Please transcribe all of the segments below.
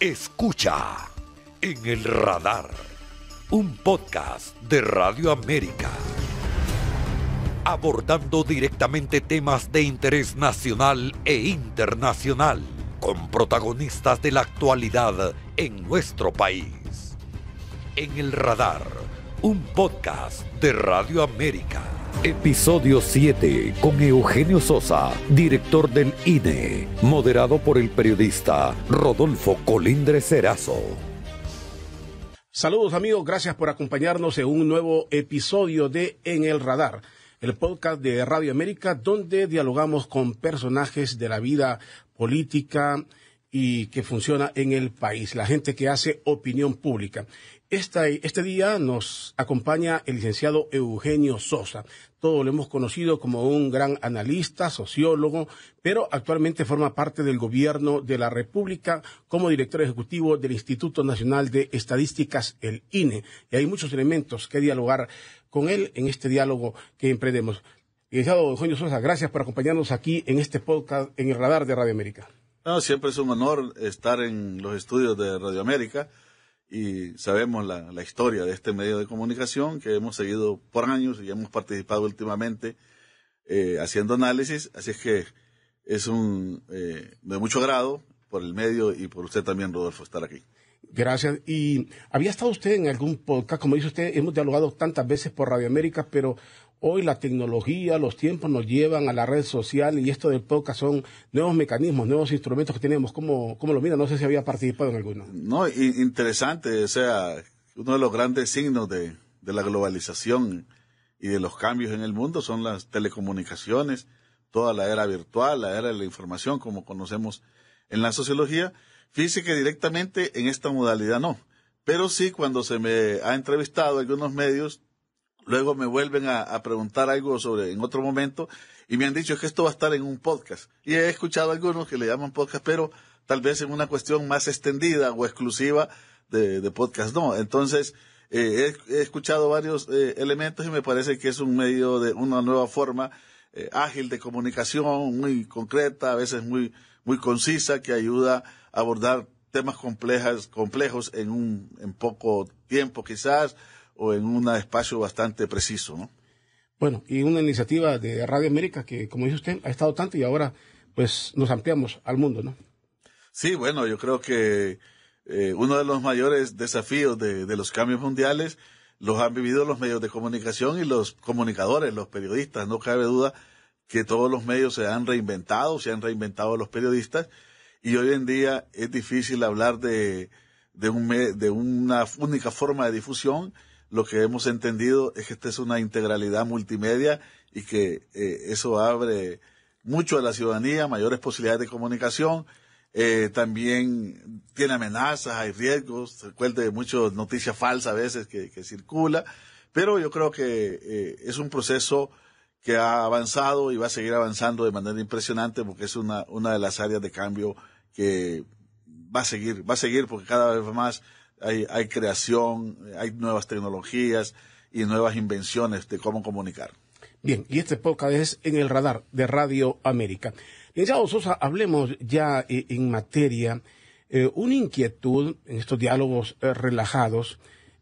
Escucha En el Radar, un podcast de Radio América, abordando directamente temas de interés nacional e internacional, con protagonistas de la actualidad en nuestro país. En el Radar, un podcast de Radio América. Episodio 7, con Eugenio Sosa, director del INE, moderado por el periodista Rodolfo Colindres Erazo. Saludos amigos, gracias por acompañarnos en un nuevo episodio de En el Radar, el podcast de Radio América, donde dialogamos con personajes de la vida política y que funciona en el país, la gente que hace opinión pública. Este día nos acompaña el licenciado Eugenio Sosa. Todos lo hemos conocido como un gran analista, sociólogo, pero actualmente forma parte del gobierno de la República como director ejecutivo del Instituto Nacional de Estadísticas, el INE. Y hay muchos elementos que dialogar con él en este diálogo que emprendemos. Licenciado Eugenio Sosa, gracias por acompañarnos aquí en este podcast en el Radar de Radio América. No, siempre es un honor estar en los estudios de Radio América. Y sabemos la historia de este medio de comunicación que hemos seguido por años y hemos participado últimamente haciendo análisis, así es que es de mucho agrado por el medio y por usted también, Rodolfo, estar aquí. Gracias. ¿Y había estado usted en algún podcast? Como dice usted, hemos dialogado tantas veces por Radio América, pero hoy la tecnología, los tiempos nos llevan a la red social y esto del podcast son nuevos mecanismos, nuevos instrumentos que tenemos. ¿Cómo lo mira? No sé si había participado en alguno. No, interesante. O sea, uno de los grandes signos de la globalización y de los cambios en el mundo son las telecomunicaciones, toda la era virtual, la era de la información, como conocemos en la sociología. Fíjese que directamente en esta modalidad no, pero sí cuando se me ha entrevistado algunos medios, luego me vuelven a preguntar algo en otro momento y me han dicho que esto va a estar en un podcast. Y he escuchado algunos que le llaman podcast, pero tal vez en una cuestión más extendida o exclusiva de podcast no. Entonces, he escuchado varios elementos y me parece que es un medio de una nueva forma ágil de comunicación, muy concreta, a veces muy concisa, que ayuda a abordar temas complejos en poco tiempo quizás, o en un espacio bastante preciso, ¿no? Bueno, y una iniciativa de Radio América que, como dice usted, ha estado tanto y ahora pues nos ampliamos al mundo, ¿no? Sí, bueno, yo creo que uno de los mayores desafíos de los cambios mundiales los han vivido los medios de comunicación y los comunicadores, los periodistas. No cabe duda que todos los medios se han reinventado los periodistas, y hoy en día es difícil hablar de una única forma de difusión. Lo que hemos entendido es que esta es una integralidad multimedia y que eso abre mucho a la ciudadanía, mayores posibilidades de comunicación. También tiene amenazas, hay riesgos, recuerde muchas noticias falsas a veces que circula, pero yo creo que es un proceso que ha avanzado y va a seguir avanzando de manera impresionante, porque es una de las áreas de cambio que va a seguir porque cada vez más hay creación, hay nuevas tecnologías y nuevas invenciones de cómo comunicar. Bien, y este podcast es En el Radar de Radio América. Licenciado Sosa, hablemos ya en materia, una inquietud en estos diálogos relajados.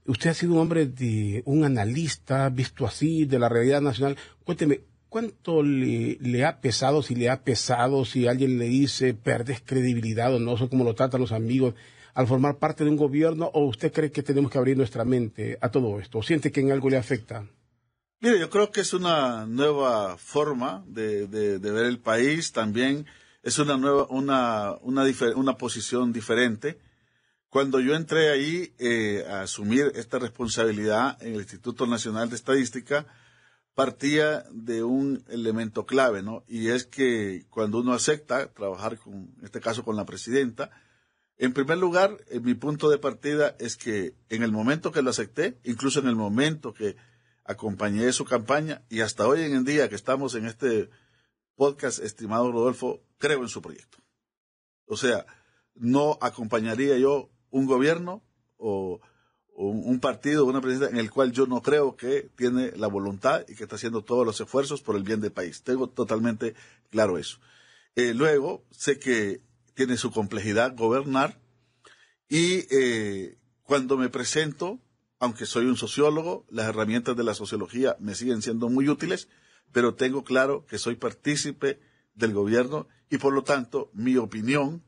Usted ha sido un analista, visto así, de la realidad nacional. Cuénteme, ¿cuánto le ha pesado, si alguien le dice perdes credibilidad o no, sé cómo lo tratan los amigos al formar parte de un gobierno, o usted cree que tenemos que abrir nuestra mente a todo esto, o siente que en algo le afecta? Mire, yo creo que es una nueva forma de ver el país, también es una posición diferente. Cuando yo entré ahí a asumir esta responsabilidad en el Instituto Nacional de Estadística, partía de un elemento clave, ¿no? Y es que cuando uno acepta trabajar en este caso con la presidenta, en primer lugar, mi punto de partida es que en el momento que lo acepté, incluso en el momento que acompañé su campaña, y hasta hoy en día que estamos en este podcast, estimado Rodolfo, creo en su proyecto. O sea, no acompañaría yo un gobierno o un partido, una presidencia en el cual yo no creo que tiene la voluntad y que está haciendo todos los esfuerzos por el bien del país. Tengo totalmente claro eso. Luego, sé que tiene su complejidad gobernar, Y cuando me presento, aunque soy un sociólogo, las herramientas de la sociología me siguen siendo muy útiles, pero tengo claro que soy partícipe del gobierno y por lo tanto mi opinión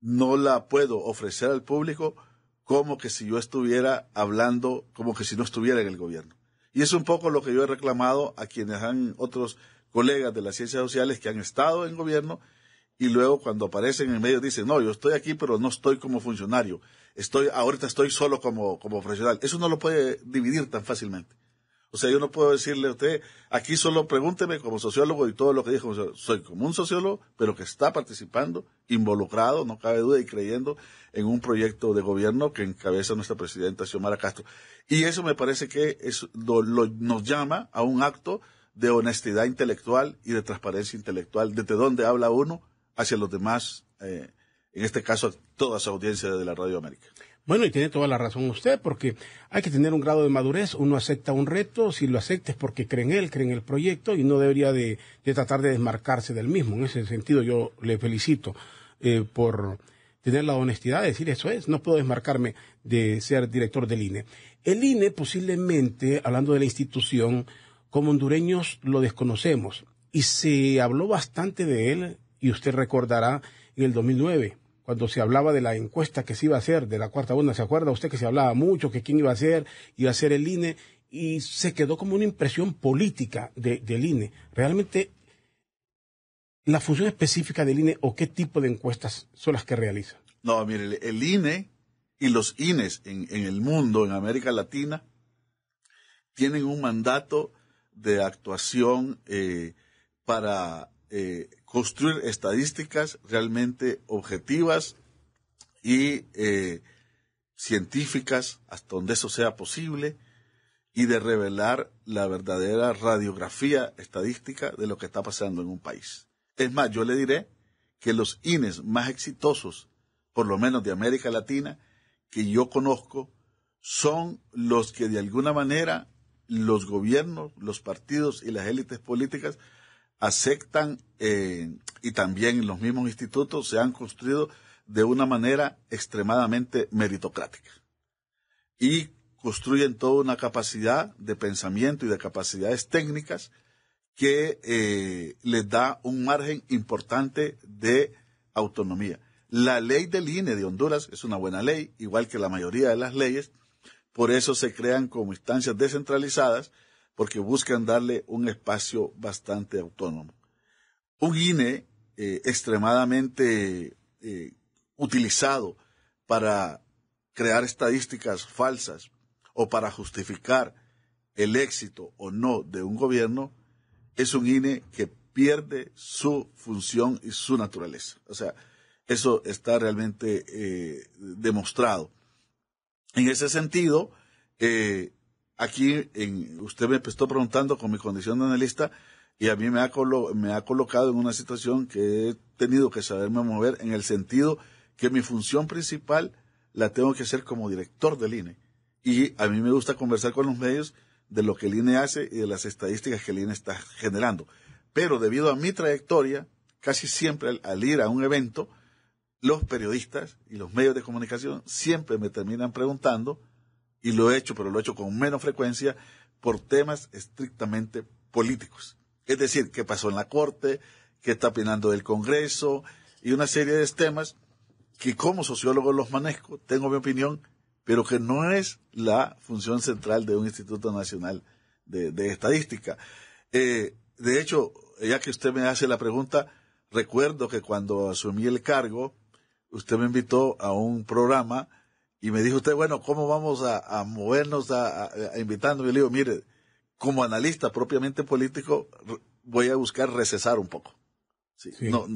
no la puedo ofrecer al público como que si yo estuviera hablando, como que si no estuviera en el gobierno. Y es un poco lo que yo he reclamado a quienes han otros colegas de las ciencias sociales que han estado en gobierno y luego cuando aparecen en medios dicen, no, yo estoy aquí pero no estoy como funcionario, ahorita estoy solo como profesional. Eso no lo puede dividir tan fácilmente. O sea, yo no puedo decirle a usted, aquí solo pregúnteme como sociólogo y todo lo que dijo, soy como un sociólogo, pero que está participando, involucrado, no cabe duda, y creyendo en un proyecto de gobierno que encabeza nuestra presidenta Xiomara Castro. Y eso me parece que nos llama a un acto de honestidad intelectual y de transparencia intelectual, desde donde habla uno hacia los demás, en este caso, toda su audiencia de la Radio América. Bueno, y tiene toda la razón usted, porque hay que tener un grado de madurez. Uno acepta un reto, si lo acepta es porque cree en él, cree en el proyecto, y no debería de tratar de desmarcarse del mismo. En ese sentido, yo le felicito por tener la honestidad de decir eso es, no puedo desmarcarme de ser director del INE. El INE, posiblemente, hablando de la institución, como hondureños lo desconocemos, y se habló bastante de él, y usted recordará, en el 2009, cuando se hablaba de la encuesta que se iba a hacer, de la cuarta onda, ¿se acuerda usted que se hablaba mucho, que quién iba a ser el INE, y se quedó como una impresión política del INE? Realmente, la función específica del INE o qué tipo de encuestas son las que realiza. No, mire, el INE y los INES en el mundo, en América Latina, tienen un mandato de actuación para construir estadísticas realmente objetivas y científicas, hasta donde eso sea posible, y de revelar la verdadera radiografía estadística de lo que está pasando en un país. Es más, yo le diré que los INES más exitosos, por lo menos de América Latina, que yo conozco, son los que de alguna manera los gobiernos, los partidos y las élites políticas aceptan, y también los mismos institutos se han construido de una manera extremadamente meritocrática y construyen toda una capacidad de pensamiento y de capacidades técnicas que les da un margen importante de autonomía. La ley del INE de Honduras es una buena ley, igual que la mayoría de las leyes, por eso se crean como instancias descentralizadas, porque buscan darle un espacio bastante autónomo. Un INE extremadamente utilizado para crear estadísticas falsas o para justificar el éxito o no de un gobierno, es un INE que pierde su función y su naturaleza. O sea, eso está realmente demostrado. En ese sentido, aquí usted me está preguntando con mi condición de analista y a mí me ha colocado en una situación que he tenido que saberme mover en el sentido que mi función principal la tengo que hacer como director del INE. Y a mí me gusta conversar con los medios de lo que el INE hace y de las estadísticas que el INE está generando. Pero debido a mi trayectoria, casi siempre al ir a un evento, los periodistas y los medios de comunicación siempre me terminan preguntando, y lo he hecho, pero lo he hecho con menos frecuencia, por temas estrictamente políticos. Es decir, qué pasó en la Corte, qué está opinando del Congreso, y una serie de temas que como sociólogo los manejo, tengo mi opinión, pero que no es la función central de un Instituto Nacional de Estadística. De hecho, ya que usted me hace la pregunta, recuerdo que cuando asumí el cargo, usted me invitó a un programa y me dijo usted, bueno, ¿cómo vamos a movernos a invitarnos? Y le digo, mire, como analista propiamente político, voy a buscar recesar un poco. Sí. No,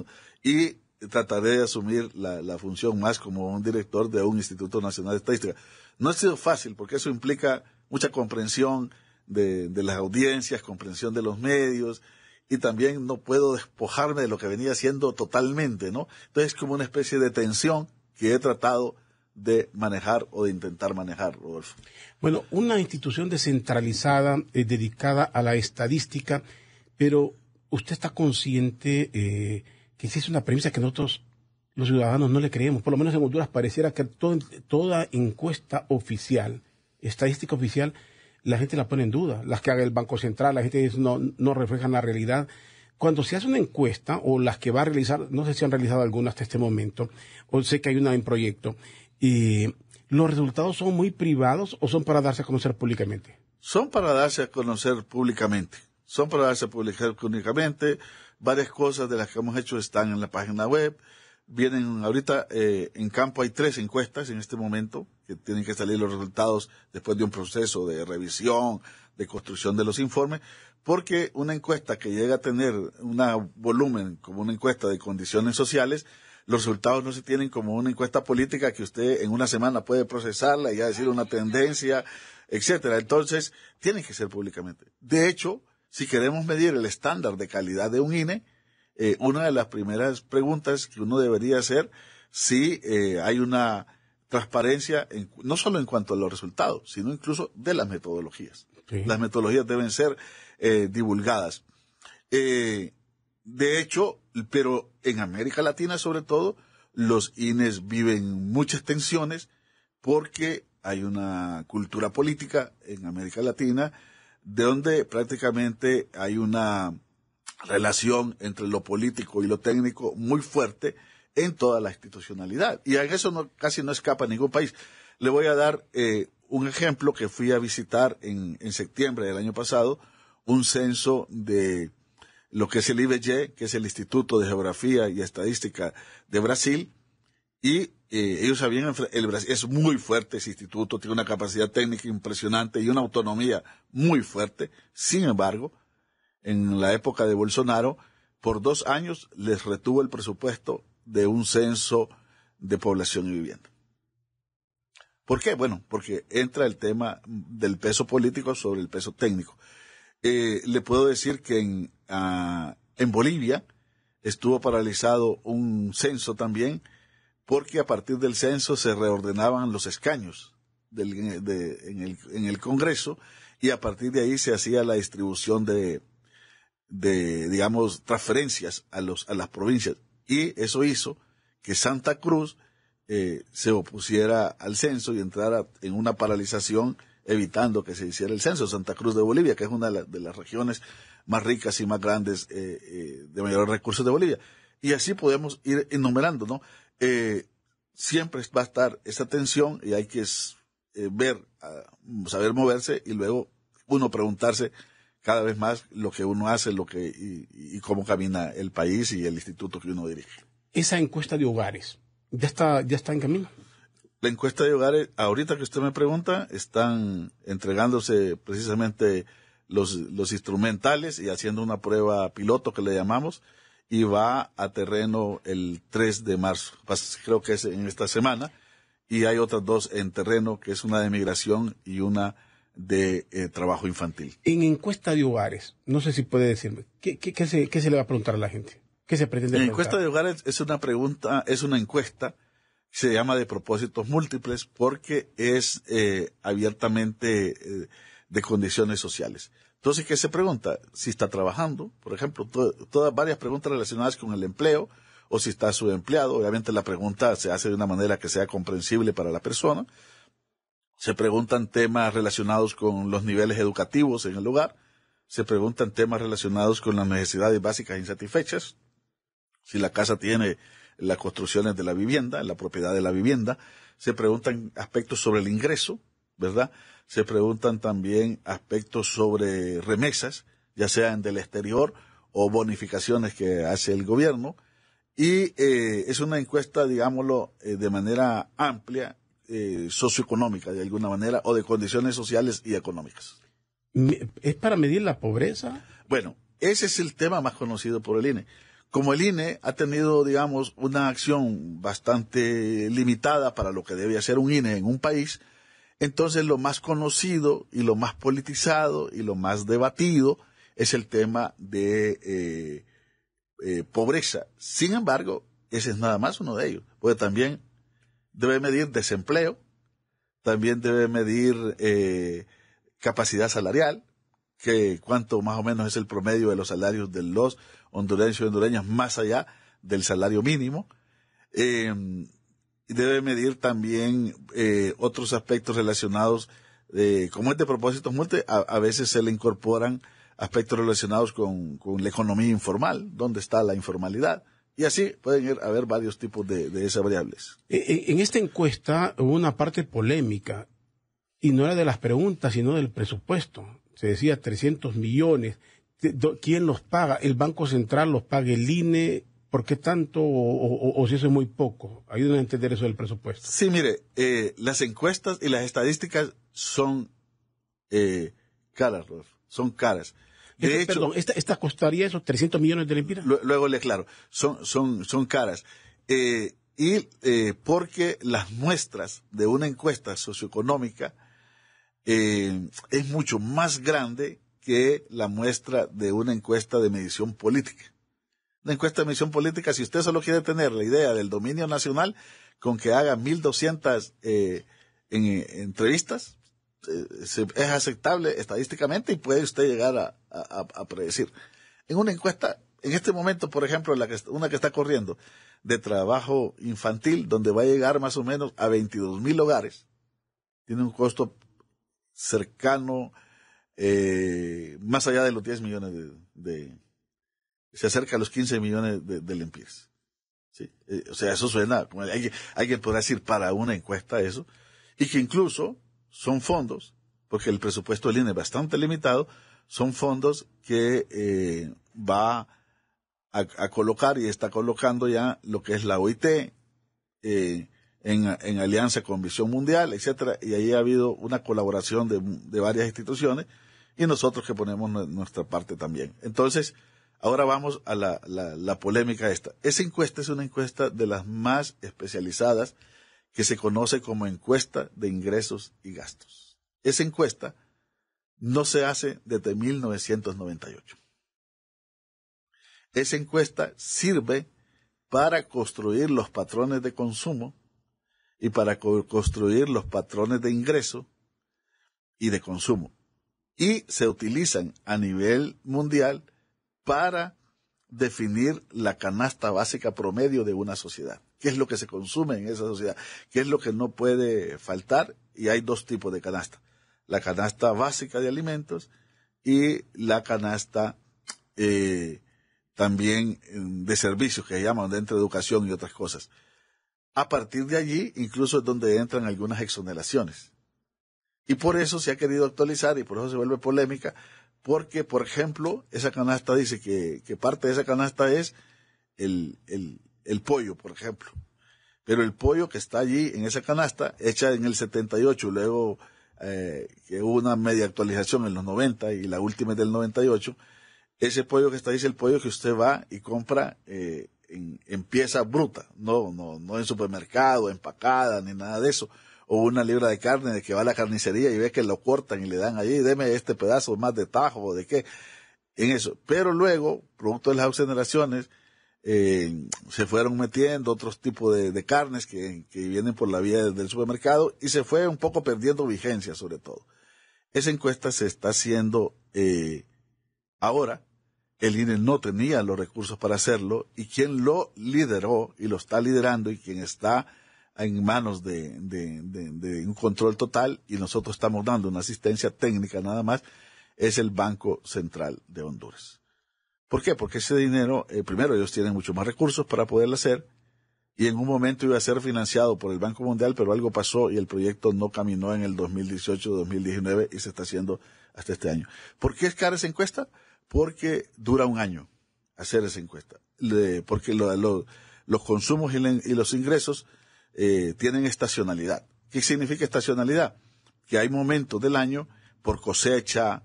y trataré de asumir la función más como un director de un Instituto Nacional de Estadística. No ha sido fácil, porque eso implica mucha comprensión de las audiencias, comprensión de los medios, y también no puedo despojarme de lo que venía haciendo totalmente, ¿no? Entonces es como una especie de tensión que he tratado de manejar o de intentar manejar, Rodolfo. Bueno, una institución descentralizada dedicada a la estadística, pero usted está consciente que sí es una premisa que nosotros los ciudadanos no le creemos. Por lo menos en Honduras pareciera que toda encuesta oficial, estadística oficial, la gente la pone en duda. Las que haga el Banco Central, la gente dice no reflejan la realidad. Cuando se hace una encuesta, o las que va a realizar, no sé si han realizado algunas hasta este momento, o sé que hay una en proyecto, y ¿los resultados son muy privados o son para darse a conocer públicamente? Son para darse a conocer públicamente. Son para darse a publicar públicamente. Varias cosas de las que hemos hecho están en la página web. Vienen ahorita, en campo hay 3 encuestas en este momento, que tienen que salir los resultados después de un proceso de revisión, de construcción de los informes, porque una encuesta que llega a tener un volumen como una encuesta de condiciones sociales, los resultados no se tienen como una encuesta política que usted en una semana puede procesarla y ya decir una tendencia, etcétera. Entonces, tienen que ser públicamente. De hecho, si queremos medir el estándar de calidad de un INE, una de las primeras preguntas que uno debería hacer si hay una transparencia, no solo en cuanto a los resultados, sino incluso de las metodologías. Sí. Las metodologías deben ser divulgadas. De hecho, pero en América Latina sobre todo, los INES viven muchas tensiones porque hay una cultura política en América Latina de donde prácticamente hay una relación entre lo político y lo técnico muy fuerte en toda la institucionalidad. Y a eso casi no escapa ningún país. Le voy a dar un ejemplo que fui a visitar en septiembre del año pasado, un censo de lo que es el IBGE, que es el Instituto de Geografía y Estadística de Brasil, y ellos sabían, el Brasil es muy fuerte ese instituto, tiene una capacidad técnica impresionante y una autonomía muy fuerte. Sin embargo, en la época de Bolsonaro, por 2 años les retuvo el presupuesto de un censo de población y vivienda. ¿Por qué? Bueno, porque entra el tema del peso político sobre el peso técnico. Le puedo decir que en Bolivia estuvo paralizado un censo también, porque a partir del censo se reordenaban los escaños en el Congreso, y a partir de ahí se hacía la distribución de digamos, transferencias a las provincias. Y eso hizo que Santa Cruz se opusiera al censo y entrara en una paralización evitando que se hiciera el censo. Santa Cruz de Bolivia, que es una de las regiones más ricas y más grandes de mayores recursos de Bolivia. Y así podemos ir enumerando, ¿no? Siempre va a estar esa tensión y hay que saber moverse y luego uno preguntarse cada vez más lo que uno hace, y cómo camina el país y el instituto que uno dirige. Esa encuesta de hogares, ¿ya está en camino? La encuesta de hogares, ahorita que usted me pregunta, están entregándose precisamente los instrumentales y haciendo una prueba piloto que le llamamos, y va a terreno el 3 de marzo. Creo que es en esta semana, y hay otras 2 en terreno, que es una de migración y una de trabajo infantil. En encuesta de hogares, no sé si puede decirme, ¿qué se le va a preguntar a la gente? ¿Qué se pretende preguntar? En encuesta de hogares es una encuesta, se llama de propósitos múltiples, porque es abiertamente de condiciones sociales. Entonces, ¿qué se pregunta? Si está trabajando, por ejemplo, varias preguntas relacionadas con el empleo, o si está subempleado. Obviamente la pregunta se hace de una manera que sea comprensible para la persona. Se preguntan temas relacionados con los niveles educativos en el hogar. Se preguntan temas relacionados con las necesidades básicas insatisfechas. Si la casa tiene las construcciones de la vivienda, la propiedad de la vivienda. Se preguntan aspectos sobre el ingreso, ¿verdad? Se preguntan también aspectos sobre remesas, ya sean del exterior o bonificaciones que hace el gobierno. Y es una encuesta, digámoslo, de manera amplia, socioeconómica de alguna manera, o de condiciones sociales y económicas. ¿Es para medir la pobreza? Bueno, ese es el tema más conocido por el INE. Como el INE ha tenido, digamos, una acción bastante limitada para lo que debe hacer un INE en un país, entonces lo más conocido y lo más politizado y lo más debatido es el tema de pobreza. Sin embargo, ese es nada más uno de ellos, porque también debe medir desempleo, también debe medir capacidad salarial, que cuánto más o menos es el promedio de los salarios de los hondureños y hondureñas más allá del salario mínimo. Debe medir también otros aspectos relacionados, como es de propósitos múltiples, a veces se le incorporan aspectos relacionados con la economía informal, donde está la informalidad. Y así pueden haber varios tipos de esas variables. En esta encuesta hubo una parte polémica, y no era de las preguntas, sino del presupuesto. Se decía 300 millones. ¿Quién los paga? ¿El Banco Central los paga? ¿El INE? ¿Por qué tanto o si eso es muy poco? Ayúdenme a entender eso del presupuesto. Sí, mire, las encuestas y las estadísticas son caras, Rodolfo, son caras. De hecho, perdón, ¿esta costaría esos 300 millones de lempiras? Luego le aclaro, son caras. Porque las muestras de una encuesta socioeconómica es mucho más grande que la muestra de una encuesta de medición política. Una encuesta de medición política, si usted solo quiere tener la idea del dominio nacional, con que haga 1.200 entrevistas, es aceptable estadísticamente y puede usted llegar a predecir. En una encuesta, en este momento, por ejemplo, una que está corriendo de trabajo infantil, donde va a llegar más o menos a 22.000 hogares, tiene un costo cercano, más allá de los 10 millones se acerca a los 15 millones de lempiras. ¿Sí? O sea, eso suena, como alguien podrá decir para una encuesta eso, y que incluso son fondos, porque el presupuesto del INE es bastante limitado, son fondos que va a colocar y está colocando ya lo que es la OIT, en alianza con Visión Mundial, etcétera, y ahí ha habido una colaboración de varias instituciones y nosotros que ponemos nuestra parte también. Entonces, ahora vamos a la polémica esta. Esa encuesta es una encuesta de las más especializadas que se conoce como encuesta de ingresos y gastos. Esa encuesta no se hace desde 1998. Esa encuesta sirve para construir los patrones de consumo y para construir los patrones de ingreso y de consumo. Y se utilizan a nivel mundial para definir la canasta básica promedio de una sociedad. ¿Qué es lo que se consume en esa sociedad? ¿Qué es lo que no puede faltar? Y hay dos tipos de canasta. La canasta básica de alimentos y la canasta también de servicios, que se llaman, dentro de educación y otras cosas. A partir de allí, incluso es donde entran algunas exoneraciones. Y por eso se ha querido actualizar y por eso se vuelve polémica, porque, por ejemplo, esa canasta dice que parte de esa canasta es el pollo, por ejemplo. Pero el pollo que está allí en esa canasta, hecha en el 78, luego que hubo una media actualización en los 90 y la última es del 98, ese pollo que está ahí es el pollo que usted va y compra en pieza bruta, no en supermercado, empacada, ni nada de eso. O una libra de carne de que va a la carnicería y ve que lo cortan y le dan allí, deme este pedazo más de tajo o de qué, en eso. Pero luego, producto de las exoneraciones, se fueron metiendo otros tipos de carnes que vienen por la vía del supermercado y se fue un poco perdiendo vigencia sobre todo. Esa encuesta se está haciendo ahora. El INE no tenía los recursos para hacerlo y quien lo lideró y lo está liderando y quien está en manos de un control total y nosotros estamos dando una asistencia técnica nada más, es el Banco Central de Honduras. ¿Por qué? Porque ese dinero, primero ellos tienen mucho más recursos para poderlo hacer y en un momento iba a ser financiado por el Banco Mundial, pero algo pasó y el proyecto no caminó en el 2018-2019 y se está haciendo hasta este año. ¿Por qué es cara esa encuesta? Porque dura un año hacer esa encuesta. Porque los consumos y los ingresos tienen estacionalidad. ¿Qué significa estacionalidad? Que hay momentos del año, por cosecha,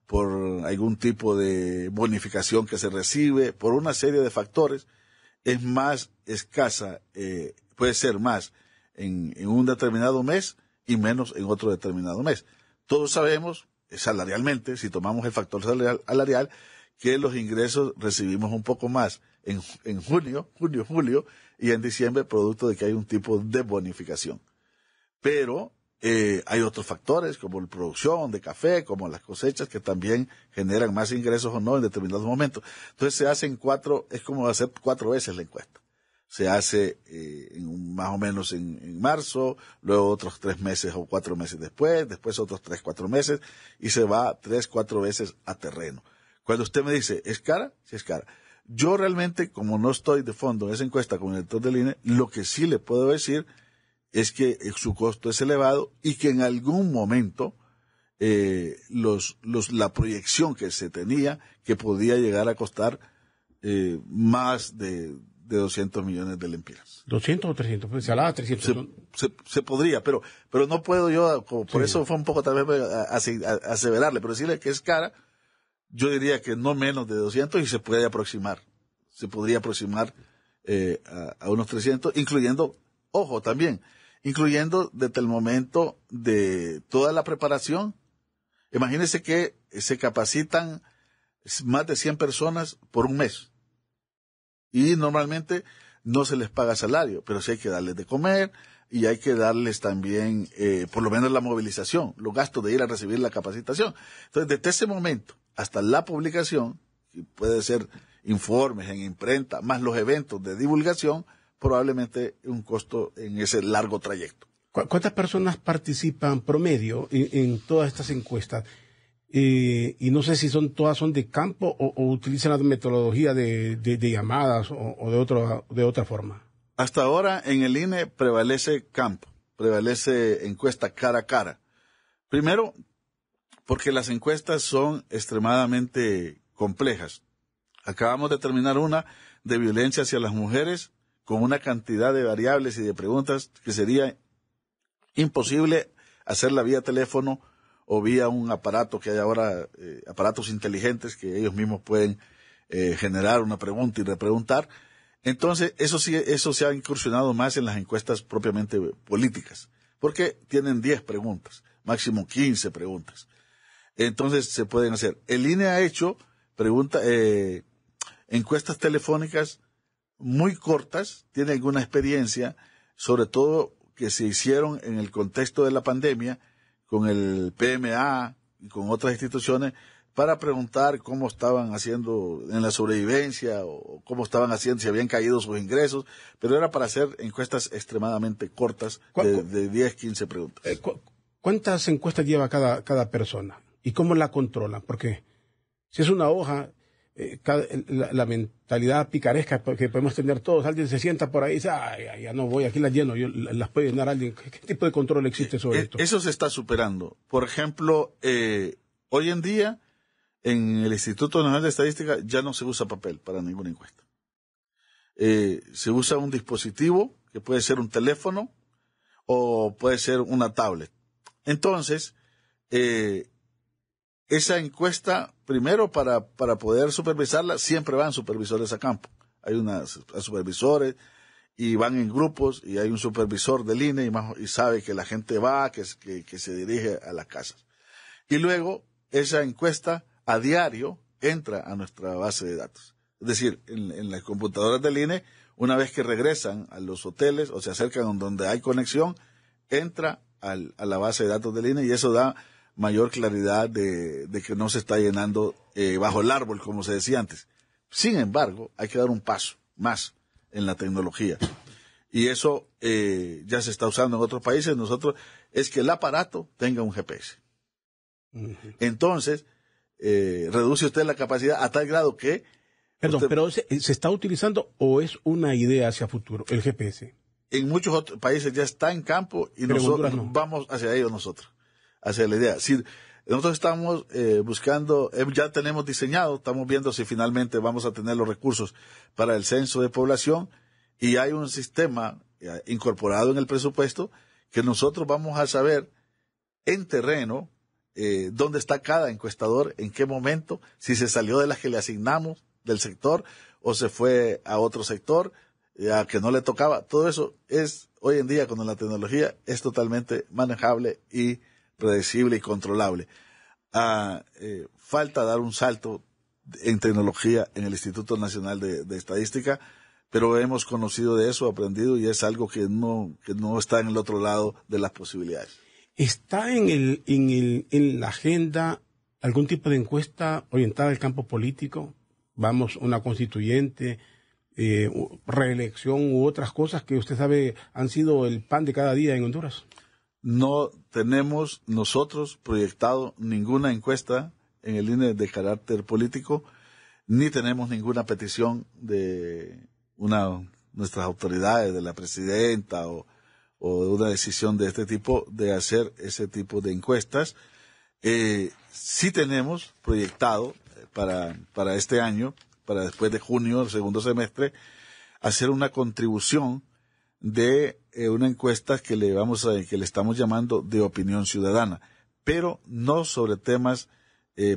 por algún tipo de bonificación que se recibe, por una serie de factores, es más escasa, puede ser más en un determinado mes y menos en otro determinado mes. Todos sabemos, salarialmente, si tomamos el factor salarial, que los ingresos recibimos un poco más en junio, julio, y en diciembre, producto de que hay un tipo de bonificación. Pero hay otros factores, como la producción de café, como las cosechas, que también generan más ingresos o no en determinados momentos. Entonces es como hacer 4 veces la encuesta. se hace más o menos en marzo, luego otros 3 meses o 4 meses después otros 3, 4 meses, y se va 3, 4 veces a terreno. Cuando usted me dice, ¿es cara? Sí es cara. Yo realmente, como no estoy de fondo en esa encuesta como director del INE, lo que sí le puedo decir es que su costo es elevado y que en algún momento la proyección que se tenía que podía llegar a costar más de 200 millones de lempiras. 200 o 300, pues se hablaba de 300. Se podría, pero no puedo yo, por Sí. eso fue un poco tal vez aseverarle, pero decirle que es cara, yo diría que no menos de 200 y se podría aproximar a unos 300, incluyendo desde el momento de toda la preparación. Imagínense que se capacitan más de 100 personas por un mes. Y normalmente no se les paga salario, pero sí hay que darles de comer y hay que darles también, por lo menos la movilización, los gastos de ir a recibir la capacitación. Entonces, desde ese momento hasta la publicación, que puede ser informes en imprenta, más los eventos de divulgación, probablemente un costo en ese largo trayecto. ¿Cuántas personas participan promedio en todas estas encuestas? Y no sé si todas son de campo o utilizan la metodología de llamadas o de otra forma. Hasta ahora en el INE prevalece campo, prevalece encuesta cara a cara. Primero, porque las encuestas son extremadamente complejas. Acabamos de terminar una de violencia hacia las mujeres con una cantidad de variables y de preguntas que sería imposible hacerla vía teléfono o vía un aparato que hay ahora, aparatos inteligentes que ellos mismos pueden generar una pregunta y repreguntar. Entonces, eso se ha incursionado más en las encuestas propiamente políticas, porque tienen 10 preguntas, máximo 15 preguntas. Entonces, se pueden hacer. El INE ha hecho encuestas telefónicas muy cortas, tiene alguna experiencia, sobre todo que se hicieron en el contexto de la pandemia, con el PMA y con otras instituciones, para preguntar cómo estaban haciendo en la sobrevivencia o cómo estaban haciendo, si habían caído sus ingresos, pero era para hacer encuestas extremadamente cortas de 10, 15 preguntas. ¿Cuántas encuestas lleva cada persona? ¿Y cómo la controlan? Porque si es una hoja, la mentalidad picaresca que podemos tener todos, alguien se sienta por ahí y dice, ya no voy, aquí las lleno, yo las puede llenar alguien. ¿Qué tipo de control existe sobre esto? Eso se está superando. Por ejemplo, hoy en día, en el Instituto Nacional de Estadística ya no se usa papel para ninguna encuesta. Se usa un dispositivo que puede ser un teléfono o puede ser una tablet. Entonces, esa encuesta, primero para poder supervisarla, siempre van supervisores a campo. Hay supervisores y van en grupos y hay un supervisor del INE y sabe que la gente va, que se dirige a las casas. Y luego, esa encuesta a diario entra a nuestra base de datos. Es decir, en las computadoras del INE, una vez que regresan a los hoteles o se acercan donde hay conexión, entra a la base de datos del INE y eso da mayor claridad de que no se está llenando bajo el árbol, como se decía antes. Sin embargo, hay que dar un paso más en la tecnología. Y eso ya se está usando en otros países. Nosotros es que el aparato tenga un GPS. Uh-huh. Entonces, reduce usted la capacidad a tal grado que... Perdón, pero ¿se está utilizando o es una idea hacia futuro, el GPS? En muchos otros países ya está en campo y nosotros vamos hacia ello hacia la idea. Si nosotros estamos buscando, ya tenemos diseñado, estamos viendo si finalmente vamos a tener los recursos para el censo de población y hay un sistema incorporado en el presupuesto que nosotros vamos a saber en terreno dónde está cada encuestador, en qué momento, si se salió de las que le asignamos del sector o se fue a otro sector a que no le tocaba. Todo eso es, hoy en día con la tecnología, es totalmente manejable y predecible y controlable. Falta dar un salto en tecnología en el Instituto Nacional de Estadística, pero hemos conocido de eso, aprendido y es algo que no está en el otro lado de las posibilidades. ¿Está en la agenda algún tipo de encuesta orientada al campo político? Vamos, una constituyente, reelección u otras cosas que usted sabe han sido el pan de cada día en Honduras? No tenemos nosotros proyectado ninguna encuesta en el INE de carácter político, ni tenemos ninguna petición de nuestras autoridades, de la presidenta o de una decisión de este tipo, de hacer ese tipo de encuestas. Sí tenemos proyectado para este año, para después de junio, el segundo semestre, hacer una contribución de una encuesta que le estamos llamando de opinión ciudadana, pero no sobre temas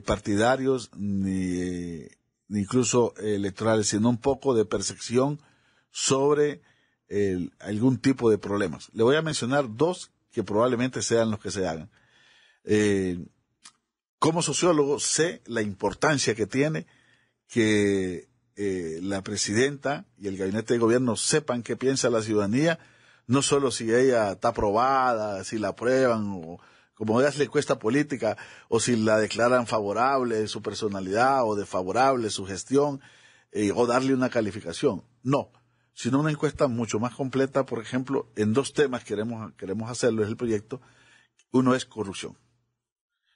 partidarios ni incluso electorales, sino un poco de percepción sobre algún tipo de problemas. Le voy a mencionar dos que probablemente sean los que se hagan. Como sociólogo sé la importancia que tiene que la presidenta y el gabinete de gobierno sepan qué piensa la ciudadanía, no solo si ella está aprobada, si la aprueban, o como a ella le cuesta política, o si la declaran favorable su personalidad, o desfavorable su gestión, o darle una calificación. No, sino una encuesta mucho más completa, por ejemplo, en dos temas queremos hacerlo, es el proyecto. Uno es corrupción.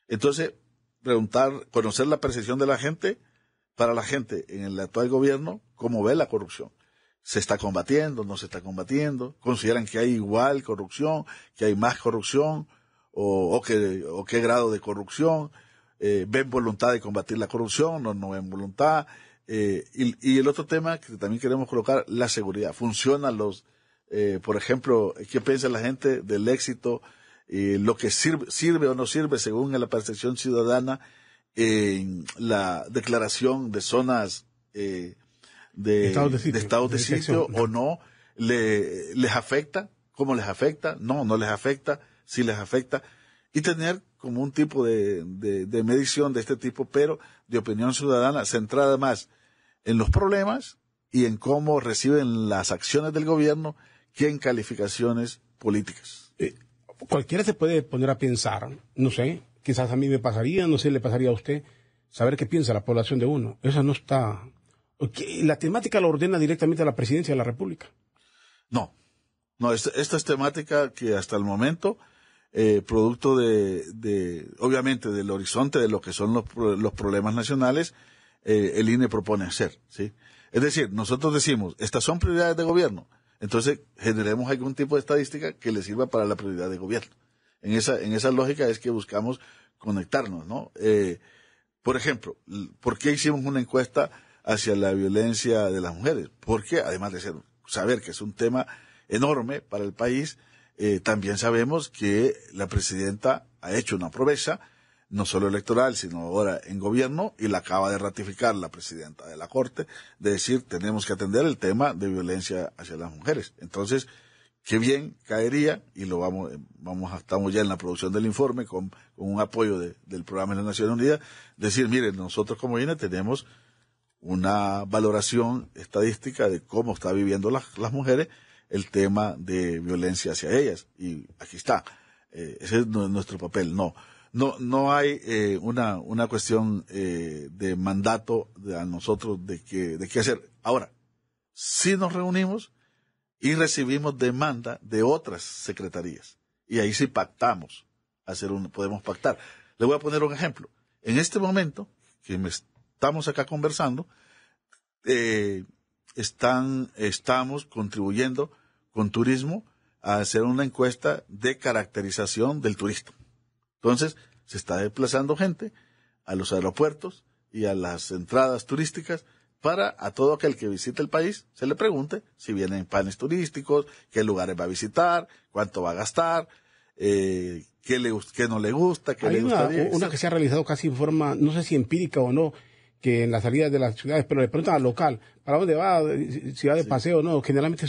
Entonces, conocer la percepción de la gente, para la gente en el actual gobierno, cómo ve la corrupción. ¿Se está combatiendo? ¿No se está combatiendo? ¿Consideran que hay igual corrupción? ¿Que hay más corrupción? ¿O qué grado de corrupción? ¿Ven voluntad de combatir la corrupción? ¿No ven voluntad? Y el otro tema que también queremos colocar, la seguridad. ¿Funcionan por ejemplo, qué piensa la gente del éxito? Lo que sirve o no sirve según la percepción ciudadana en la declaración de zonas de estados de sitio o no, les afecta, cómo les afecta, no les afecta, sí les afecta, y tener como un tipo de medición de este tipo, pero de opinión ciudadana centrada más en los problemas y en cómo reciben las acciones del gobierno que en calificaciones políticas. Cualquiera se puede poner a pensar, no sé, quizás a mí me pasaría, no sé, le pasaría a usted, saber qué piensa la población de uno. Eso no está... La temática la ordena directamente a la presidencia de la República. No, esta es temática que hasta el momento, producto obviamente del horizonte de lo que son los problemas nacionales, el INE propone hacer, ¿sí? Es decir, nosotros decimos, estas son prioridades de gobierno, entonces generemos algún tipo de estadística que le sirva para la prioridad de gobierno. En esa lógica es que buscamos conectarnos, ¿no? Por ejemplo, ¿por qué hicimos una encuesta hacia la violencia de las mujeres? Porque además de saber que es un tema enorme para el país, también sabemos que la presidenta ha hecho una promesa, no solo electoral, sino ahora en gobierno, y la acaba de ratificar la presidenta de la Corte, de decir, tenemos que atender el tema de violencia hacia las mujeres. Entonces, qué bien caería, y estamos ya en la producción del informe con un apoyo del programa de las Naciones Unidas, decir, miren, nosotros como INE tenemos una valoración estadística de cómo está viviendo las mujeres el tema de violencia hacia ellas, y aquí está. Ese es nuestro papel. No hay una cuestión de mandato a nosotros de qué hacer. Ahora, si nos reunimos y recibimos demanda de otras secretarías, y ahí sí pactamos, podemos pactar. Le voy a poner un ejemplo. En este momento, que estamos acá conversando, estamos contribuyendo con turismo a hacer una encuesta de caracterización del turista. Entonces, se está desplazando gente a los aeropuertos y a las entradas turísticas para a todo aquel que visite el país se le pregunte si vienen planes turísticos, qué lugares va a visitar, cuánto va a gastar, qué no le gusta, qué le gustaría. Hay una que se ha realizado casi en forma, no sé si empírica o no, que en las salidas de las ciudades, pero le preguntan al local, ¿para dónde va? Si va de paseo o no, generalmente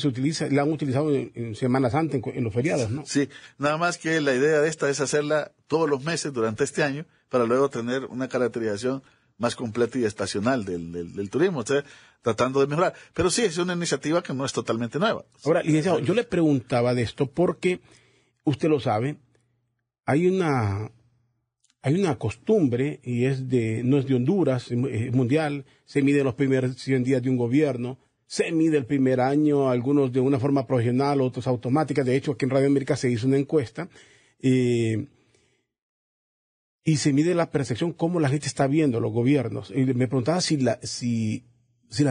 la han utilizado en Semana Santa, en los feriados, ¿no? Sí, nada más que la idea de esta es hacerla todos los meses durante este año, para luego tener una caracterización más completa y estacional del turismo, o sea, tratando de mejorar. Pero sí, es una iniciativa que no es totalmente nueva. Ahora, licenciado, yo le preguntaba de esto porque, usted lo sabe, hay una costumbre, y no es de Honduras, es mundial, se mide los primeros 100 días de un gobierno, se mide el primer año, algunos de una forma profesional, otros automática. De hecho, aquí en Radio América se hizo una encuesta y se mide la percepción, cómo la gente está viendo los gobiernos. Y me preguntaba si la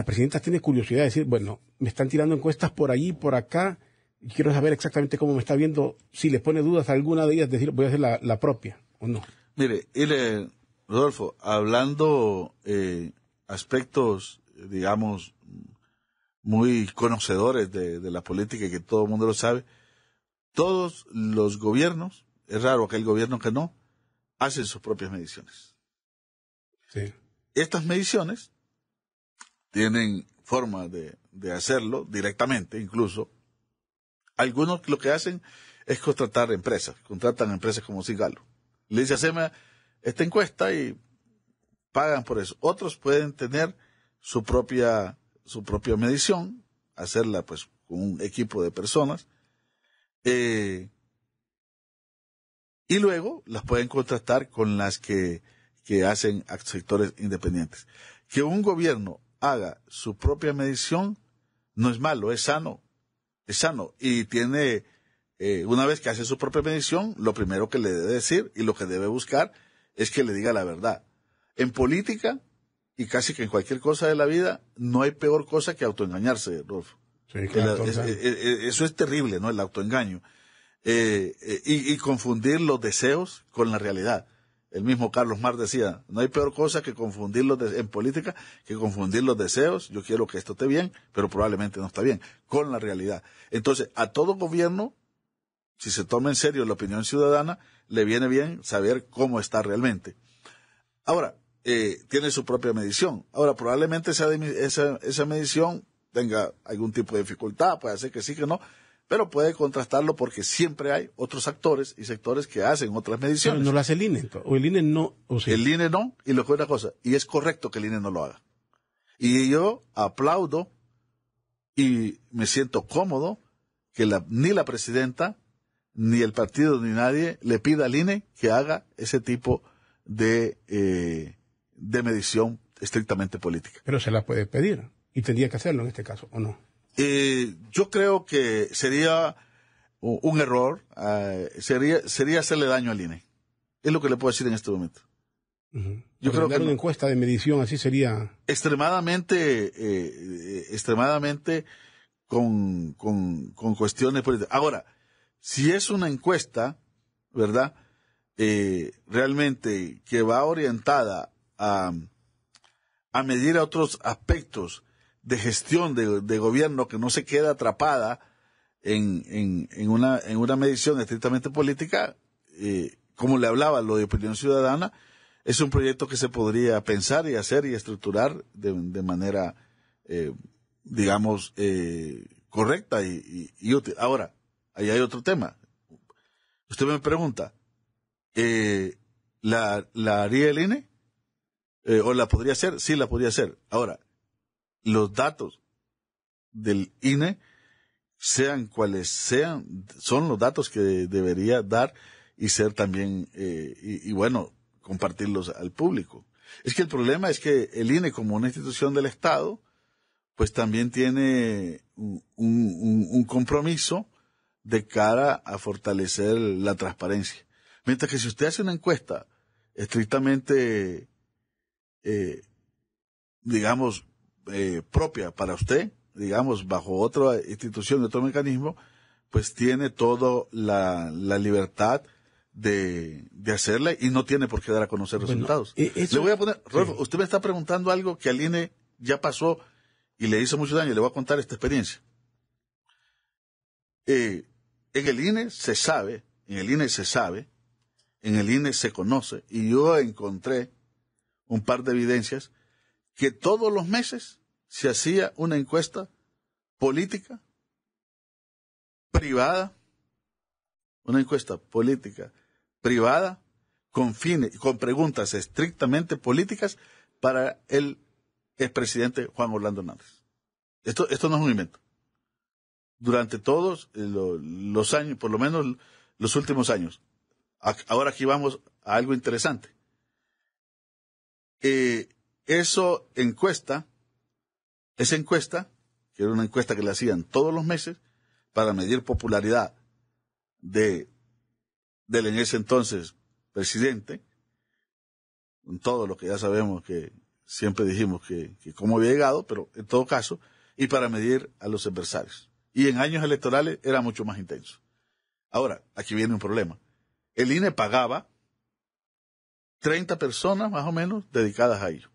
presidenta tiene curiosidad de decir, bueno, me están tirando encuestas por allí, por acá, y quiero saber exactamente cómo me está viendo. Si le pone dudas a alguna de ellas, decir, voy a hacer la propia, o no. Mire, Rodolfo, hablando aspectos, digamos, muy conocedores de la política y que todo el mundo lo sabe, todos los gobiernos, es raro aquel gobierno que no, hacen sus propias mediciones. Sí. Estas mediciones tienen forma de hacerlo directamente, incluso. Algunos lo que hacen es contratan empresas como Cigalo. Le dice, haceme esta encuesta y pagan por eso. Otros pueden tener su propia medición, hacerla pues con un equipo de personas, y luego las pueden contratar con las que hacen a sectores independientes. Que un gobierno haga su propia medición no es malo, es sano. Es sano y tiene, una vez que hace su propia medición, lo primero que le debe decir y lo que debe buscar es que le diga la verdad. En política y casi que en cualquier cosa de la vida, no hay peor cosa que autoengañarse, Rolfo. Sí, claro, eso es terrible, ¿no? El autoengaño. Y confundir los deseos con la realidad. El mismo Carlos Marx decía, no hay peor cosa que confundir en política que confundir los deseos. Yo quiero que esto esté bien, pero probablemente no está bien, con la realidad. Entonces, a todo gobierno, si se toma en serio la opinión ciudadana, le viene bien saber cómo está realmente. Ahora, tiene su propia medición. Ahora, probablemente esa medición tenga algún tipo de dificultad, puede ser que sí, que no, pero puede contrastarlo porque siempre hay otros actores y sectores que hacen otras mediciones. Pero no lo hace el INE, o el INE no, o sí. El INE no, y lo que es una cosa, y es correcto que el INE no lo haga. Y yo aplaudo y me siento cómodo que ni la presidenta, ni el partido, ni nadie le pida al INE que haga ese tipo de medición estrictamente política. Pero se la puede pedir, y tendría que hacerlo en este caso, ¿o no? Yo creo que sería un error, sería hacerle daño al INE. Es lo que le puedo decir en este momento. Uh-huh. Yo creo que una encuesta de medición así sería extremadamente con cuestiones políticas. Ahora, si es una encuesta, ¿verdad? Realmente que va orientada a medir a otros aspectos de gestión de gobierno, que no se queda atrapada en una medición estrictamente política, como le hablaba, lo de opinión ciudadana, es un proyecto que se podría pensar y hacer y estructurar de manera, digamos, correcta y útil. Ahora, ahí hay otro tema. Usted me pregunta, ¿la haría el INE? ¿O la podría hacer? Sí, la podría hacer. Ahora, los datos del INE, sean cuales sean, son los datos que debería dar y ser también, y bueno, compartirlos al público. Es que el problema es que el INE, como una institución del Estado, pues también tiene un compromiso de cara a fortalecer la transparencia. Mientras que si usted hace una encuesta estrictamente, digamos, propia para usted, digamos, bajo otra institución, otro mecanismo, pues tiene toda la libertad de hacerla y no tiene por qué dar a conocer resultados. Le voy a poner, Rolfo, usted me está preguntando algo que al INE ya pasó y le hizo mucho daño. Le voy a contar esta experiencia. En el INE se sabe, en el INE se conoce, y yo encontré un par de evidencias que todos los meses se hacía una encuesta política privada, con preguntas estrictamente políticas para el expresidente Juan Orlando Hernández. Esto no es un invento. Durante todos los años, por lo menos los últimos años. Ahora aquí vamos a algo interesante. Esa encuesta que era una encuesta que le hacían todos los meses para medir popularidad del en ese entonces presidente, con todo lo que ya sabemos que siempre dijimos que cómo había llegado, pero en todo caso, y para medir a los adversarios. Y en años electorales era mucho más intenso. Ahora, aquí viene un problema. El INE pagaba 30 personas más o menos dedicadas a ello.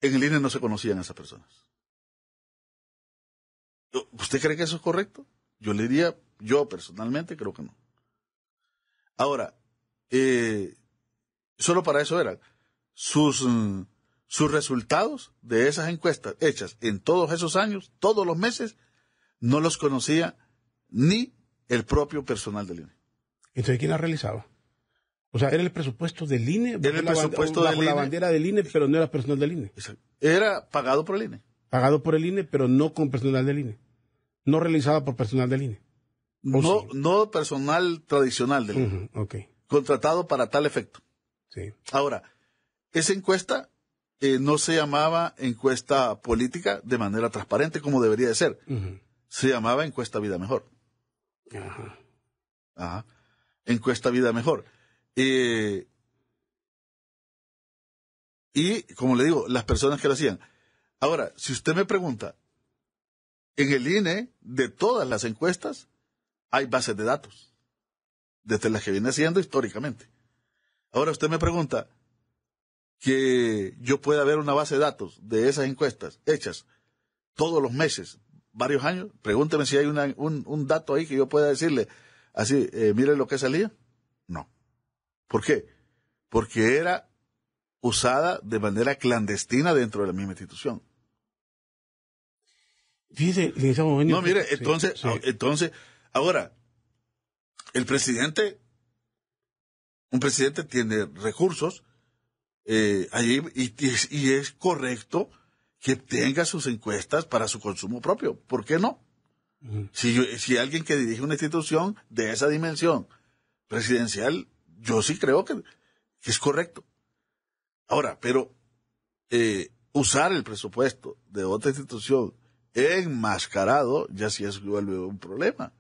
En el INE no se conocían esas personas. ¿Usted cree que eso es correcto? Yo le diría, yo personalmente creo que no. Ahora, solo para eso eran sus resultados de esas encuestas hechas en todos esos años, todos los meses, no los conocía ni el propio personal del INE. Entonces, ¿quién la realizaba? O sea, era el presupuesto del INE, era el presupuesto bajo la bandera del INE, pero no era personal del INE. Era pagado por el INE. Pagado por el INE, pero no con personal del INE. No realizado por personal del INE. No personal tradicional del INE. Okay. Contratado para tal efecto. Sí. Ahora, esa encuesta no se llamaba encuesta política de manera transparente como debería de ser. Se llamaba encuesta Vida Mejor. Ajá. Encuesta Vida Mejor. Y como le digo, las personas que lo hacían. Ahora, si usted me pregunta, en el INE, de todas las encuestas, hay bases de datos, desde las que viene haciendo históricamente. Ahora usted me pregunta que yo pueda ver una base de datos de esas encuestas hechas todos los meses, varios años. Pregúnteme si hay un dato ahí que yo pueda decirle así, mire lo que salía. No. ¿Por qué? Porque era usada de manera clandestina dentro de la misma institución. Fíjese, no, mire, entonces, ahora, un presidente tiene recursos allí y es correcto que tenga sus encuestas para su consumo propio. ¿Por qué no? Si alguien que dirige una institución de esa dimensión presidencial, yo sí creo que es correcto. Ahora, pero usar el presupuesto de otra institución enmascarado, ya sí es vuelve un problema.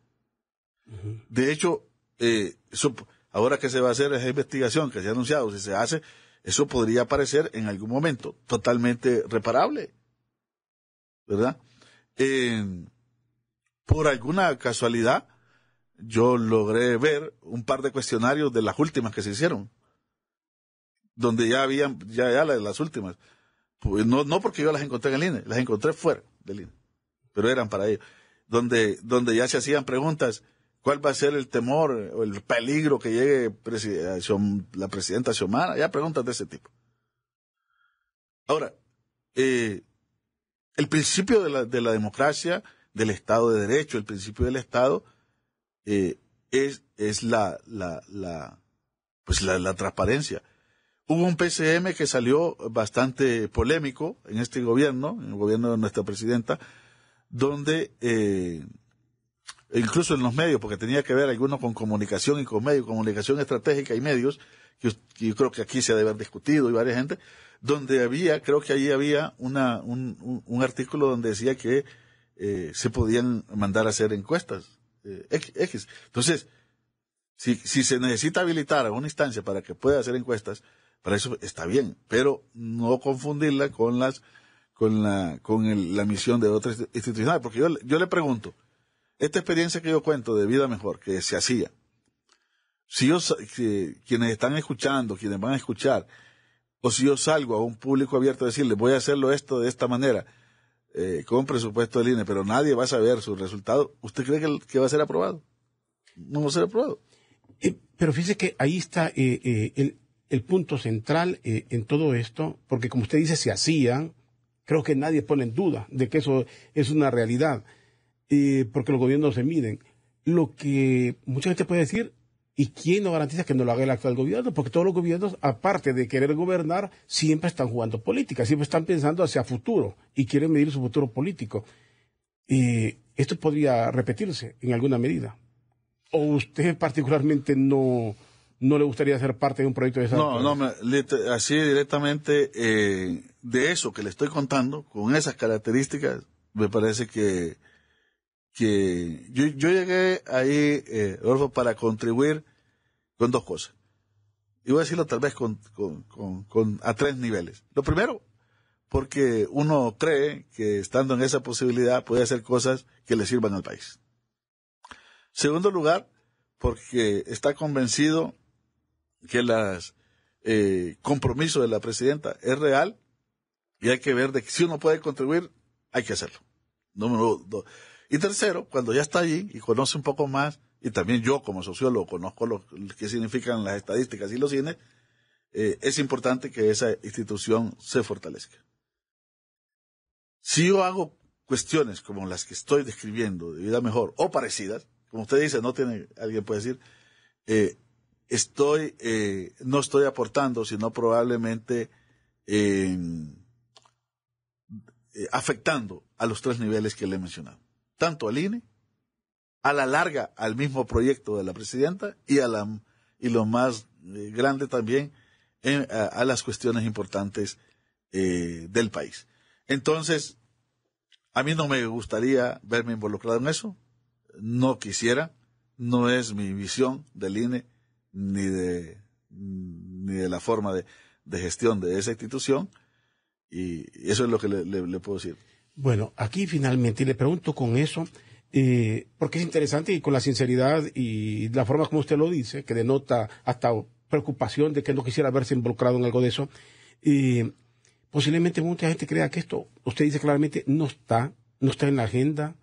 De hecho, ahora que se va a hacer esa investigación que se ha anunciado, si se hace, eso podría parecer en algún momento totalmente reparable, ¿verdad? Por alguna casualidad, yo logré ver un par de cuestionarios de las últimas que se hicieron, donde ya habían, ya las últimas. Pues no porque yo las encontré en el INE, las encontré fuera del INE, pero eran para ellos, donde ya se hacían preguntas, ¿cuál va a ser el temor o el peligro que llegue la presidenta Xiomara? Ya preguntas de ese tipo. Ahora, el principio de la democracia, del Estado de Derecho, el principio del Estado, es la transparencia. Hubo un PCM que salió bastante polémico en este gobierno, en el gobierno de nuestra presidenta, donde incluso en los medios, porque tenía que ver algunos con comunicación y con medios, comunicación estratégica y medios, que yo creo que aquí se ha de haber discutido y varias gente, donde creo que allí había un artículo donde decía que se podían mandar a hacer encuestas X. Entonces, si se necesita habilitar a una instancia para que pueda hacer encuestas, para eso está bien, pero no confundirla con la misión de otras instituciones. Porque yo le pregunto, esta experiencia que yo cuento de Vida Mejor, que se hacía, quienes están escuchando, quienes van a escuchar, o si yo salgo a un público abierto a decirle, voy a hacerlo esto de esta manera, con presupuesto del INE, pero nadie va a saber su resultado, ¿usted cree que va a ser aprobado? No va a ser aprobado. Pero fíjese que ahí está el punto central en todo esto, porque como usted dice, se hacían, creo que nadie pone en duda de que eso es una realidad, porque los gobiernos se miden. Lo que mucha gente puede decir, ¿y quién no garantiza que no lo haga el actual gobierno? Porque todos los gobiernos, aparte de querer gobernar, siempre están jugando política, siempre están pensando hacia futuro y quieren medir su futuro político. Esto podría repetirse en alguna medida. ¿O usted particularmente no no le gustaría ser parte de un proyecto de esa así directamente, de eso que le estoy contando, con esas características, me parece que yo llegué ahí, Rodolfo, para contribuir con dos cosas. Y voy a decirlo tal vez a tres niveles. Lo primero, porque uno cree que estando en esa posibilidad puede hacer cosas que le sirvan al país. Segundo lugar, porque está convencido que el compromiso de la presidenta es real y hay que ver de que si uno puede contribuir, hay que hacerlo. Número dos. Y tercero, cuando ya está allí y conoce un poco más, y también yo como sociólogo conozco lo que significan las estadísticas y los cines, es importante que esa institución se fortalezca. Si yo hago cuestiones como las que estoy describiendo, de vida mejor, o parecidas, como usted dice, alguien puede decir, no estoy aportando, sino probablemente afectando a los tres niveles que le he mencionado. Tanto al INE, a la larga al mismo proyecto de la presidenta y lo más grande también a las cuestiones importantes del país. Entonces, a mí no me gustaría verme involucrado en eso, no quisiera, no es mi visión del INE ni de la forma de gestión de esa institución, y eso es lo que le puedo decir. Bueno, aquí finalmente, y le pregunto con eso, porque es interesante y con la sinceridad y la forma como usted lo dice, que denota hasta preocupación de que no quisiera verse involucrado en algo de eso, posiblemente mucha gente crea que esto, usted dice claramente, no está en la agenda,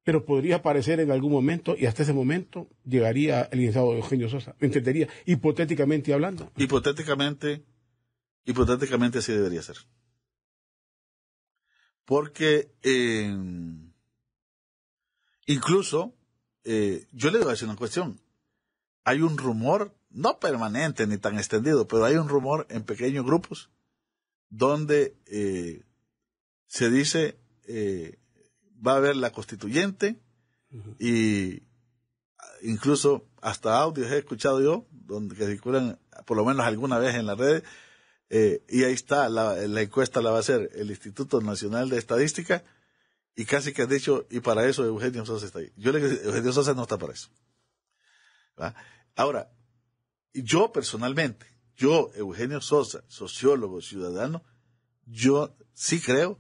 pero podría aparecer en algún momento y hasta ese momento llegaría el licenciado Eugenio Sosa, ¿me entendería? Hipotéticamente hablando. Hipotéticamente así debería ser. Porque incluso, yo le voy a decir una cuestión. Hay un rumor, no permanente ni tan extendido, pero hay un rumor en pequeños grupos donde se dice va a haber la constituyente, y incluso hasta audios he escuchado yo, donde que circulan por lo menos alguna vez en las redes, y ahí está, la encuesta la va a hacer el Instituto Nacional de Estadística, y casi que han dicho, y para eso Eugenio Sosa está ahí. Yo le digo, Eugenio Sosa no está para eso. ¿Va? Ahora, yo personalmente, Eugenio Sosa, sociólogo, ciudadano, yo sí creo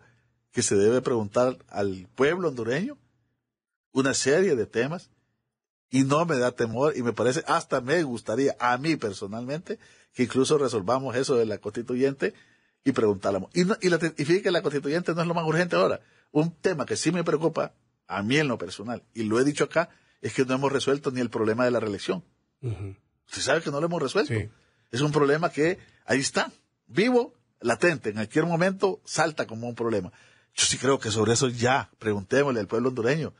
que se debe preguntar al pueblo hondureño una serie de temas, y no me da temor, y me parece, hasta me gustaría, a mí personalmente, que incluso resolvamos eso de la constituyente y preguntáramos. Y fíjate que la constituyente no es lo más urgente ahora. Un tema que sí me preocupa, a mí en lo personal, y lo he dicho acá, es que no hemos resuelto ni el problema de la reelección. Usted sabe que no lo hemos resuelto. Sí. Es un problema que ahí está, vivo, latente, en cualquier momento salta como un problema. Yo sí creo que sobre eso ya, preguntémosle al pueblo hondureño.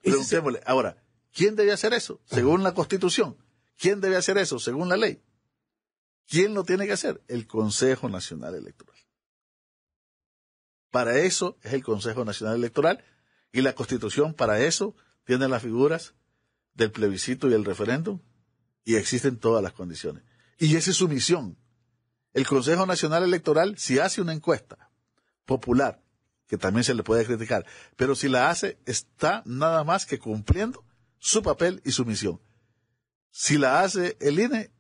Preguntémosle. Ahora, ¿quién debe hacer eso? Según la Constitución. ¿Quién debe hacer eso? Según la ley. ¿Quién lo tiene que hacer? El Consejo Nacional Electoral. Para eso es el Consejo Nacional Electoral, y la Constitución para eso tiene las figuras del plebiscito y el referéndum, y existen todas las condiciones. Y esa es su misión. El Consejo Nacional Electoral, si hace una encuesta popular, que también se le puede criticar, pero si la hace, está nada más que cumpliendo su papel y su misión. Si la hace el INE,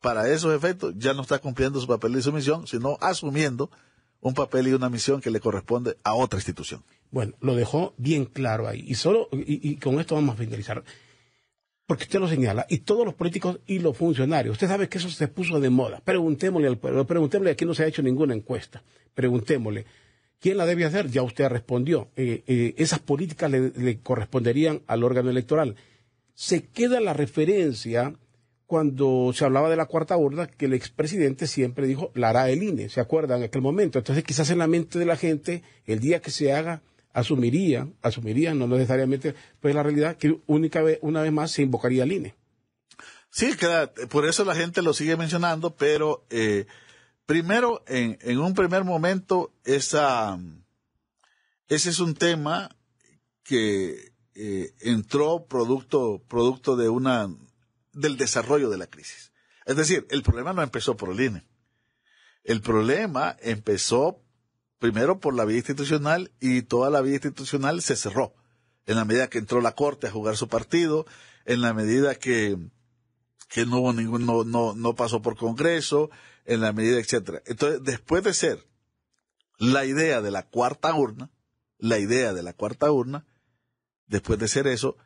para esos efectos, ya no está cumpliendo su papel y su misión, sino asumiendo un papel y una misión que le corresponde a otra institución. Bueno, lo dejó bien claro ahí. Y con esto vamos a finalizar. Porque usted lo señala, y todos los políticos y los funcionarios, usted sabe que eso se puso de moda. Preguntémosle al pueblo, preguntémosle, aquí no se ha hecho ninguna encuesta. Preguntémosle, ¿quién la debe hacer? Ya usted respondió. Esas políticas le corresponderían al órgano electoral. Se queda la referencia cuando se hablaba de la cuarta urna, que el expresidente siempre dijo, la hará el INE, ¿se acuerdan en aquel momento? Entonces quizás en la mente de la gente, el día que se haga, asumirían, no necesariamente, pues la realidad que una vez más se invocaría al INE. Sí, por eso la gente lo sigue mencionando, pero primero, en un primer momento, ese es un tema que entró producto del desarrollo de la crisis. Es decir, el problema no empezó por el INE. El problema empezó primero por la vía institucional y toda la vía institucional se cerró. En la medida que entró la Corte a jugar su partido, en la medida que no hubo no pasó por Congreso, en la medida, etcétera. Entonces, después de ser la idea de la cuarta urna, después de ser eso,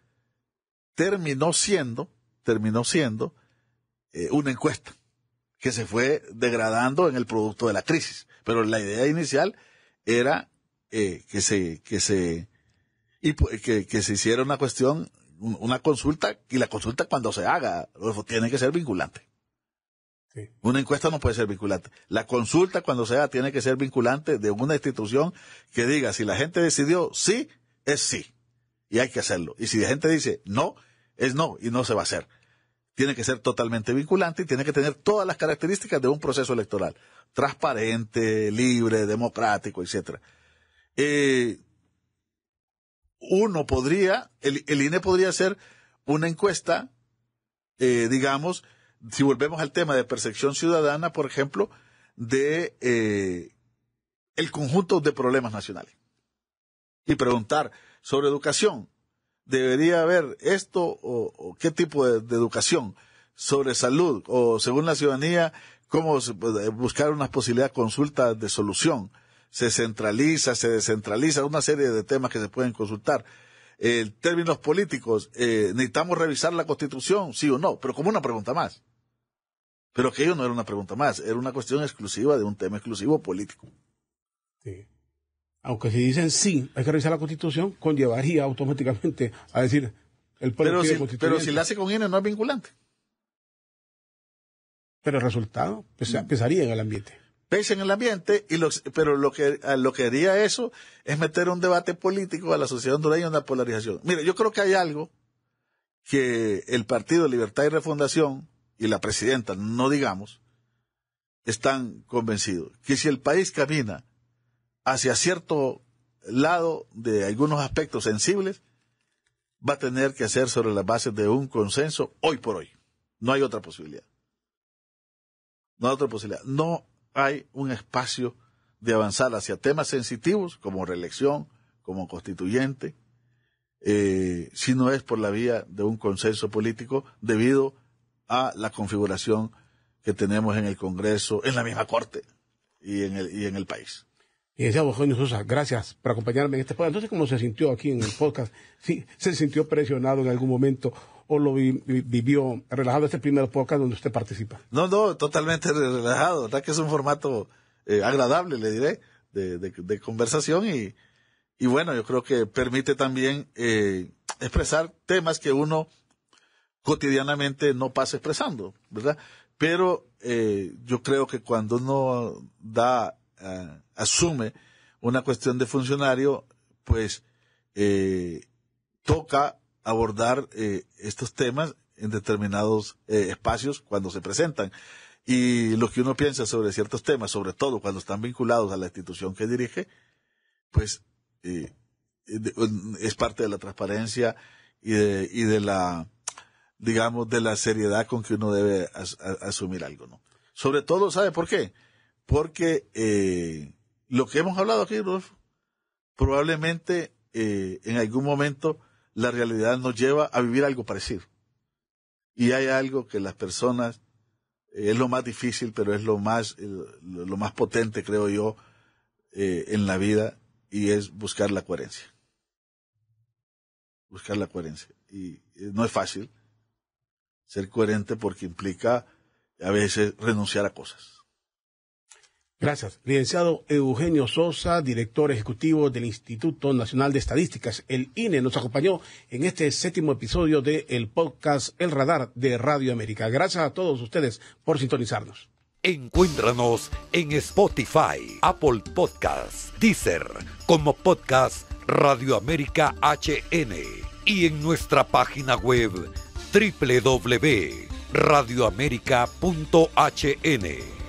terminó siendo una encuesta que se fue degradando en el producto de la crisis. Pero la idea inicial era que se hiciera una consulta, y la consulta cuando se haga, tiene que ser vinculante. Sí. Una encuesta no puede ser vinculante. La consulta cuando se haga tiene que ser vinculante de una institución que diga, si la gente decidió sí, es sí. Y hay que hacerlo. Y si la gente dice no, es no, y no se va a hacer. Tiene que ser totalmente vinculante y tiene que tener todas las características de un proceso electoral. Transparente, libre, democrático, etcétera. El INE podría hacer una encuesta, digamos, si volvemos al tema de percepción ciudadana, por ejemplo, de el conjunto de problemas nacionales. Y preguntar sobre educación. ¿Debería haber esto o qué tipo de educación? Sobre salud o según la ciudadanía, cómo buscar una posibilidad de consulta de solución. Se centraliza, se descentraliza, una serie de temas que se pueden consultar. En términos políticos, ¿necesitamos revisar la Constitución? Sí o no, pero como una pregunta más. Pero aquello no era una pregunta más, era una cuestión exclusiva de un tema exclusivo político. Sí. Aunque si dicen sí, hay que revisar la Constitución, conllevaría automáticamente a decir el pueblo quiere constituyente. Pero si la hace con INE no es vinculante. Pero el resultado pesaría en el ambiente. Pesa en el ambiente, pero lo que haría eso es meter un debate político a la sociedad hondureña en una polarización. Mire, yo creo que hay algo que el Partido Libertad y Refundación y la presidenta, no digamos, están convencidos. Que si el país camina hacia cierto lado de algunos aspectos sensibles, va a tener que hacer sobre las bases de un consenso hoy por hoy. No hay otra posibilidad. No hay un espacio de avanzar hacia temas sensitivos como reelección, como constituyente, si no es por la vía de un consenso político debido a la configuración que tenemos en el Congreso, en la misma Corte y en el país. Y decía Eugenio Sosa, gracias por acompañarme en este podcast. Entonces, ¿cómo se sintió aquí en el podcast? ¿Sí, se sintió presionado en algún momento o lo vivió relajado este primer podcast donde usted participa? No, totalmente relajado. ¿Verdad que es un formato agradable, le diré, de conversación? Y bueno, yo creo que permite también expresar temas que uno cotidianamente no pasa expresando, ¿verdad? Pero yo creo que cuando uno asume una cuestión de funcionario, pues toca abordar estos temas en determinados espacios cuando se presentan. Y lo que uno piensa sobre ciertos temas, sobre todo cuando están vinculados a la institución que dirige, pues es parte de la transparencia y de la, digamos, de la seriedad con que uno debe asumir algo, ¿no? Sobre todo, ¿sabe por qué? Porque lo que hemos hablado aquí, Rodolfo, probablemente en algún momento la realidad nos lleva a vivir algo parecido. Y hay algo que las personas, es lo más difícil, pero es lo más potente, creo yo, en la vida, y es buscar la coherencia. Buscar la coherencia. Y no es fácil ser coherente porque implica a veces renunciar a cosas. Gracias. Licenciado Eugenio Sosa, director ejecutivo del Instituto Nacional de Estadísticas, el INE, nos acompañó en este 7º episodio del podcast El Radar de Radio América. Gracias a todos ustedes por sintonizarnos. Encuéntranos en Spotify, Apple Podcasts, Deezer, como podcast Radio América HN y en nuestra página web www.radioamerica.hn.